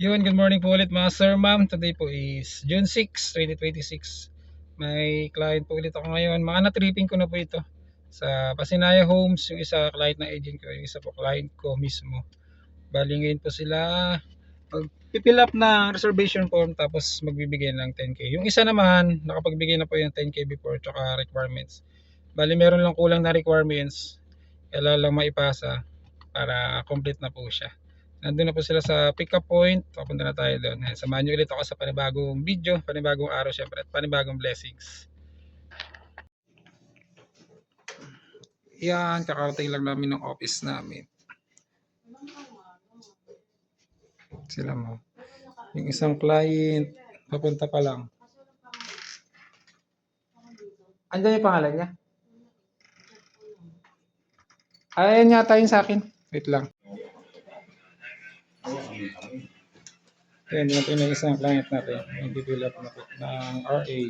Yun, good morning po ulit mga sir, ma'am. Today po is June 6, 2026. May client po ulit ako ngayon. Mga na-tripping ko na po ito sa Pasinaya Homes. Yung isa client na agent ko, yung isa po client ko mismo. Bali ngayon po sila mag-fill up na reservation form tapos magbibigay ng 10k. Yung isa naman, nakapagbigay na po yung 10k before tsaka requirements. Bali meron lang kulang na requirements. Kailangan lang maipasa para complete na po siya. Nandun na po sila sa pick up point. Papunta na tayo doon. Samahan nyo ulit ako sa panibagong video, panibagong araw syempre, at panibagong blessings. Yan, kakarating lang namin ng office namin. Sila mo. Yung isang client, papunta pa lang. Andiyan yung pangalan niya? Ayan yata yun sa akin. Wait lang. Ayan, yun yung isang client natin. Nag-develop na po ng RA.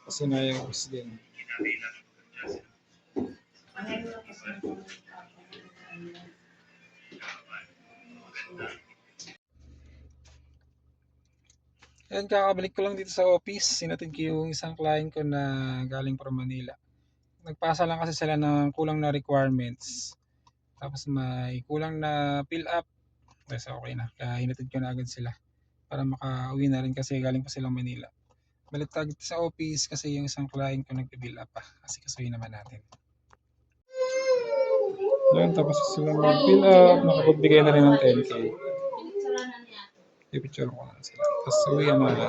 Kasi na yung din. Ayan, kakabalik ko lang dito sa office. Sinatid ko yung isang client ko na galing from Manila. Nagpasa lang kasi sila ng kulang na requirements. Tapos may kulang na fill up. Kasi okay na. Kaya hinatid ko na agad sila. Para makauwi na rin kasi galing pa silang Manila. Balik tayo dito sa office kasi yung isang client ko nag-fill up pa. Kasi kasuhin naman natin. Yan, tapos sila mag-fill up. Nakapagbigay na rin ng 10k. I-picture ko na sila. Tapos uwi na.